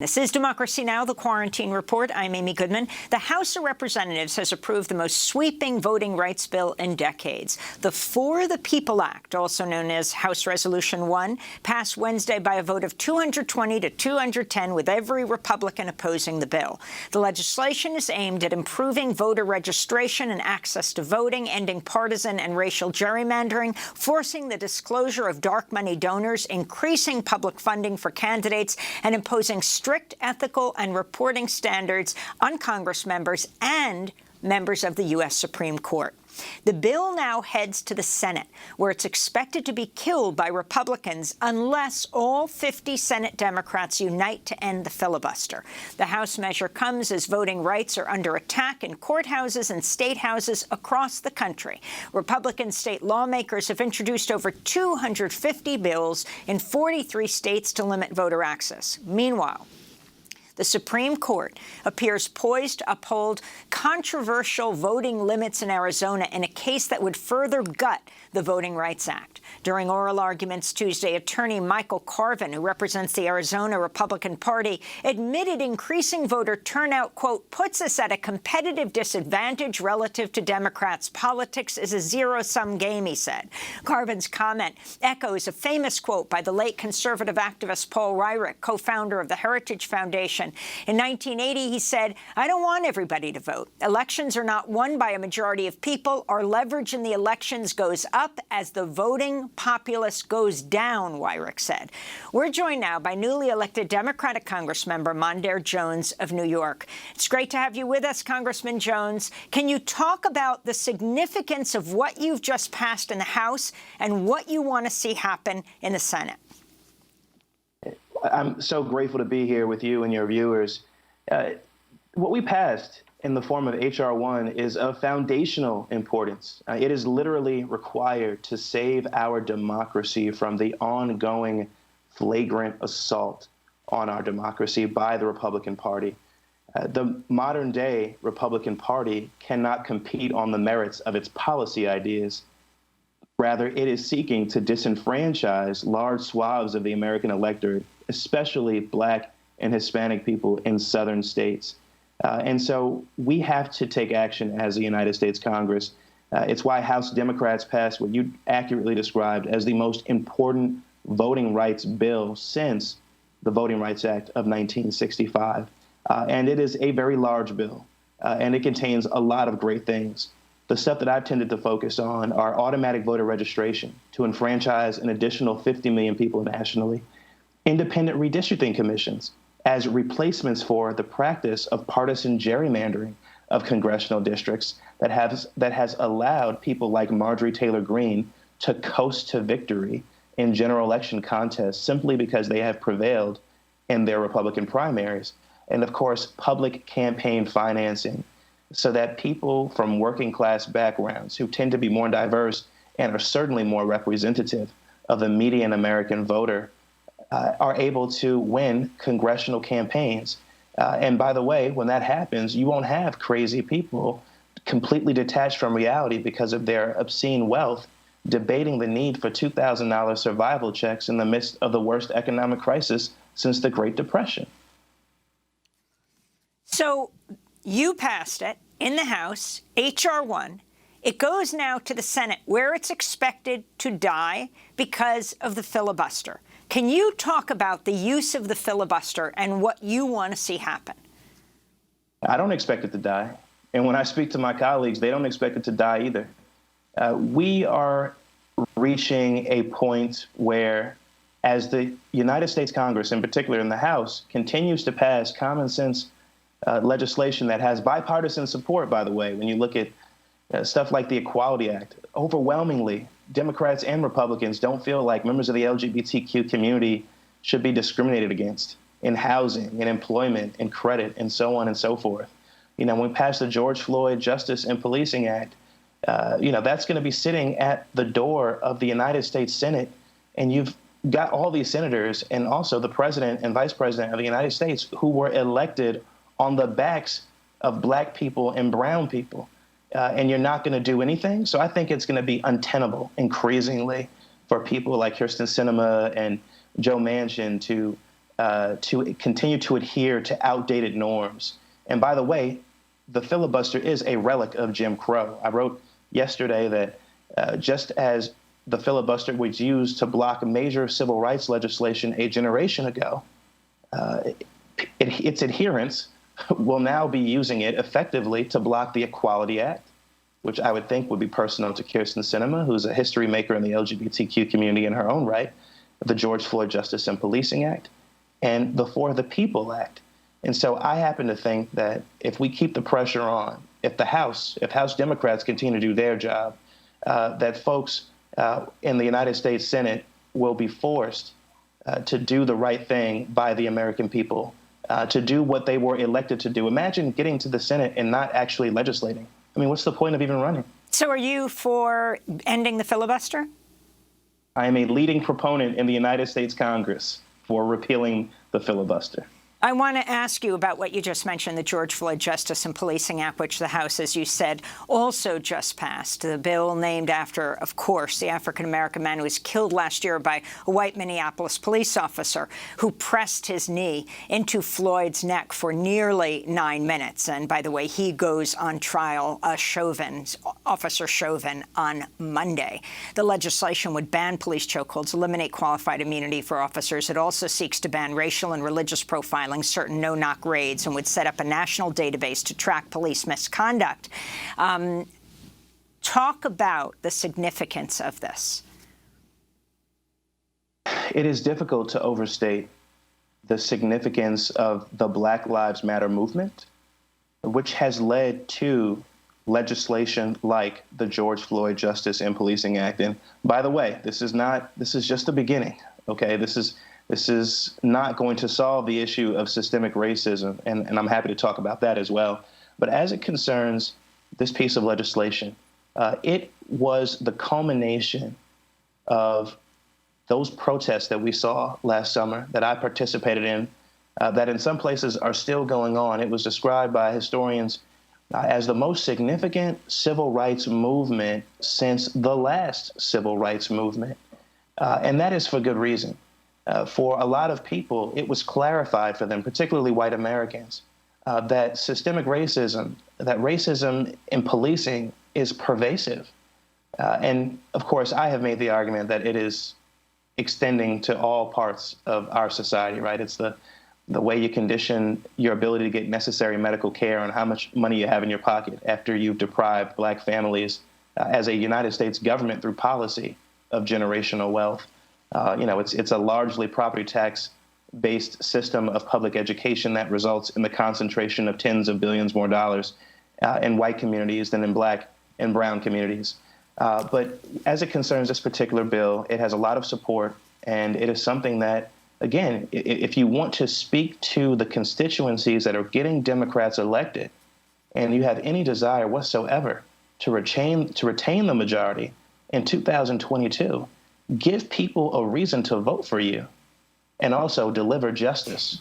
This is Democracy Now!, the Quarantine Report. I'm Amy Goodman. The House of Representatives has approved the most sweeping voting rights bill in decades. The For the People Act, also known as House Resolution 1, passed Wednesday by a vote of 220 to 210, with every Republican opposing the bill. The legislation is aimed at improving voter registration and access to voting, ending partisan and racial gerrymandering, forcing the disclosure of dark money donors, increasing public funding for candidates, and imposing strict ethical and reporting standards on Congress members and members of the U.S. Supreme Court. The bill now heads to the Senate, where it's expected to be killed by Republicans unless all 50 Senate Democrats unite to end the filibuster. The House measure comes as voting rights are under attack in courthouses and statehouses across the country. Republican state lawmakers have introduced over 250 bills in 43 states to limit voter access. Meanwhile, the Supreme Court appears poised to uphold controversial voting limits in Arizona in a case that would further gut the Voting Rights Act. During oral arguments Tuesday, attorney Michael Carvin, who represents the Arizona Republican Party, admitted increasing voter turnout, quote, puts us at a competitive disadvantage relative to Democrats. Politics is a zero-sum game, he said. Carvin's comment echoes a famous quote by the late conservative activist Paul Weyrich, co-founder of the Heritage Foundation. In 1980, he said, "I don't want everybody to vote. Elections are not won by a majority of people. Our leverage in the elections goes up as the voting populace goes down," Weyrich said. We're joined now by newly elected Democratic Congressmember Mondaire Jones of New York. It's great to have you with us, Congressman Jones. Can you talk about the significance of what you've just passed in the House and what you want to see happen in the Senate? I'm so grateful to be here with you and your viewers. What we passed in the form of H.R. 1 is of foundational importance. It is literally required to save our democracy from the ongoing flagrant assault on our democracy by the Republican Party. The modern-day Republican Party cannot compete on the merits of its policy ideas. Rather, it is seeking to disenfranchise large swaths of the American electorate, especially Black and Hispanic people in southern states. And so we have to take action as the United States Congress. It's why House Democrats passed what you accurately described as the most important voting rights bill since the Voting Rights Act of 1965. And it is a very large bill, and it contains a lot of great things. The stuff that I've tended to focus on are automatic voter registration to enfranchise an additional 50 million people nationally, independent redistricting commissions as replacements for the practice of partisan gerrymandering of congressional districts that has allowed people like Marjorie Taylor Greene to coast to victory in general election contests simply because they have prevailed in their Republican primaries. And of course, public campaign financing, so that people from working class backgrounds who tend to be more diverse and are certainly more representative of the median American voter are able to win congressional campaigns. And by the way, when that happens, you won't have crazy people completely detached from reality because of their obscene wealth debating the need for $2,000 survival checks in the midst of the worst economic crisis since the Great Depression. So you passed it in the House, H.R. 1. It goes now to the Senate, where it's expected to die because of the filibuster. Can you talk about the use of the filibuster and what you want to see happen? I don't expect it to die. And when I speak to my colleagues, they don't expect it to die either. We are reaching a point where, as the United States Congress, in particular in the House, continues to pass common sense legislation that has bipartisan support, by the way, when you look at stuff like the Equality Act, overwhelmingly, Democrats and Republicans don't feel like members of the LGBTQ community should be discriminated against in housing, in employment, in credit, and so on and so forth. You know, when we passed the George Floyd Justice and Policing Act, that's going to be sitting at the door of the United States Senate, and you've got all these senators and also the president and vice president of the United States who were elected on the backs of Black people and brown people. And you're not going to do anything. So I think it's going to be untenable increasingly for people like Kyrsten Sinema and Joe Manchin to to continue to adhere to outdated norms. And by the way, the filibuster is a relic of Jim Crow. I wrote yesterday that just as the filibuster was used to block major civil rights legislation a generation ago, its adherents will now be using it effectively to block the Equality Act, which I would think would be personal to Kyrsten Sinema, who's a history maker in the LGBTQ community in her own right, the George Floyd Justice and Policing Act, and the For the People Act. And so I happen to think that if we keep the pressure on, if House Democrats continue to do their job, that folks in the United States Senate will be forced to do the right thing by the American people, to do what they were elected to do. Imagine getting to the Senate and not actually legislating. I mean, what's the point of even running? So are you for ending the filibuster? I am a leading proponent in the United States Congress for repealing the filibuster. I want to ask you about what you just mentioned, the George Floyd Justice and Policing Act, which the House, as you said, also just passed. The bill named after, of course, the African-American man who was killed last year by a white Minneapolis police officer who pressed his knee into Floyd's neck for nearly 9 minutes. And by the way, he goes on trial, Officer Chauvin, on Monday. The legislation would ban police chokeholds, eliminate qualified immunity for officers. It also seeks to ban racial and religious profiling, certain no-knock raids, and would set up a national database to track police misconduct. Talk about the significance of this. It is difficult to overstate the significance of the Black Lives Matter movement, which has led to legislation like the George Floyd Justice and Policing Act. And by the way, this is just the beginning, okay? This is not going to solve the issue of systemic racism, and I'm happy to talk about that as well. But as it concerns this piece of legislation, it was the culmination of those protests that we saw last summer that I participated in, that in some places are still going on. It was described by historians as the most significant civil rights movement since the last civil rights movement. And that is for good reason. For a lot of people, it was clarified for them, particularly white Americans, that systemic racism, that racism in policing is pervasive. And of course, I have made the argument that it is extending to all parts of our society, right? It's the way you condition your ability to get necessary medical care and how much money you have in your pocket after you've deprived Black families as a United States government through policy of generational wealth. It's a largely property tax-based system of public education that results in the concentration of tens of billions more dollars in white communities than in Black and brown communities. But as it concerns this particular bill, it has a lot of support, and it is something that, again, if you want to speak to the constituencies that are getting Democrats elected, and you have any desire whatsoever to retain the majority in 2022, give people a reason to vote for you, and also deliver justice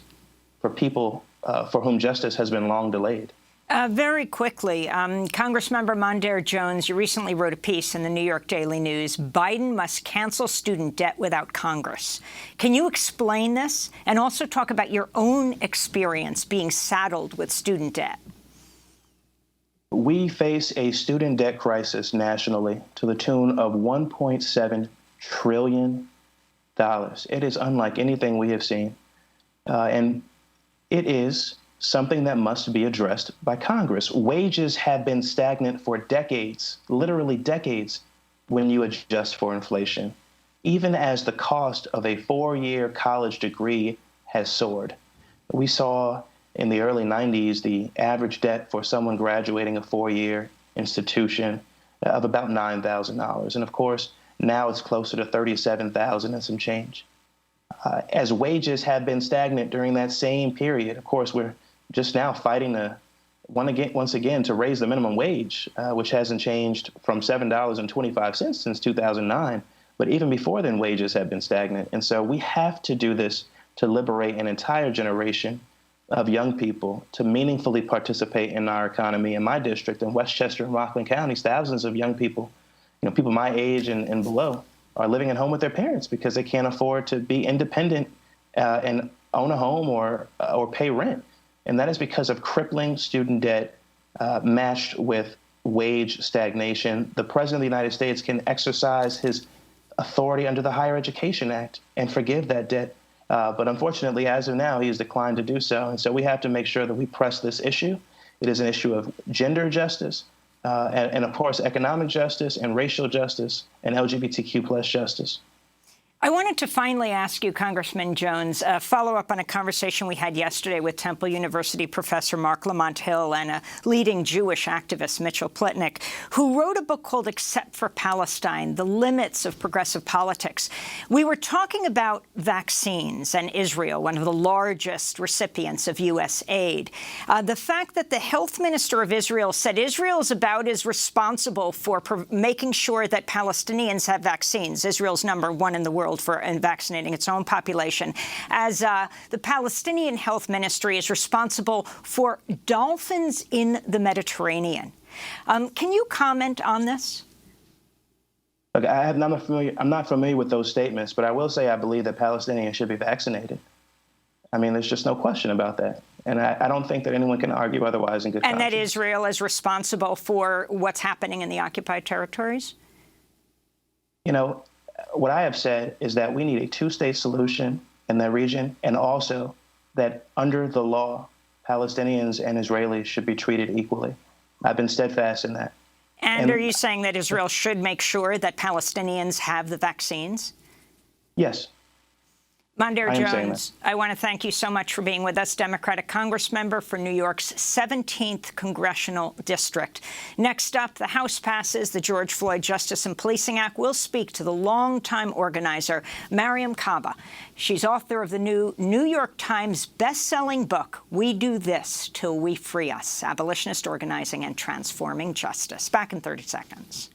for people for whom justice has been long delayed. Very quickly, Congressmember Mondaire Jones, you recently wrote a piece in the New York Daily News, Biden must cancel student debt without Congress. Can you explain this and also talk about your own experience being saddled with student debt? We face a student debt crisis nationally to the tune of $1.7 trillion. It is unlike anything we have seen. And it is something that must be addressed by Congress. Wages have been stagnant for decades, literally decades, when you adjust for inflation, even as the cost of a 4-year college degree has soared. We saw in the early 90s the average debt for someone graduating a 4-year institution of about $9,000. And of course, now it's closer to $37,000 and some change. As wages have been stagnant during that same period, of course, we're just now fighting once again to raise the minimum wage, which hasn't changed from $7.25 since 2009. But even before then, wages have been stagnant. And so we have to do this to liberate an entire generation of young people to meaningfully participate in our economy. In my district, in Westchester and Rockland counties, thousands of young people, people my age and below, are living at home with their parents because they can't afford to be independent and own a home or pay rent. And that is because of crippling student debt matched with wage stagnation. The President of the United States can exercise his authority under the Higher Education Act and forgive that debt. But unfortunately, as of now, he has declined to do so. And so we have to make sure that we press this issue. It is an issue of gender justice and of course, economic justice and racial justice and LGBTQ plus justice. I wanted to finally ask you, Congressman Jones, follow up on a conversation we had yesterday with Temple University professor Mark Lamont Hill and a leading Jewish activist, Mitchell Plitnick, who wrote a book called Except for Palestine, The Limits of Progressive Politics. We were talking about vaccines and Israel, one of the largest recipients of U.S. aid. The fact that the health minister of Israel said Israel is about as responsible for making sure that Palestinians have vaccines. Israel's #1 in the world for vaccinating its own population, as the Palestinian Health Ministry is responsible for dolphins in the Mediterranean. Can you comment on this? Look, I'm not familiar with those statements, but I will say I believe that Palestinians should be vaccinated. I mean, there's just no question about that. And I don't think that anyone can argue otherwise in good conscience. And that Israel is responsible for what's happening in the occupied territories? You know, what I have said is that we need a two-state solution in that region, and also that under the law, Palestinians and Israelis should be treated equally. I've been steadfast in that. And are you saying that Israel should make sure that Palestinians have the vaccines? Yes. Mondaire Jones, I want to thank you so much for being with us, Democratic Congressmember for New York's 17th Congressional District. Next up, the House passes the George Floyd Justice and Policing Act. We'll speak to the longtime organizer, Mariam Kaba. She's author of the new New York Times best-selling book, We Do This Till We Free Us, Abolitionist Organizing and Transforming Justice. Back in 30 seconds.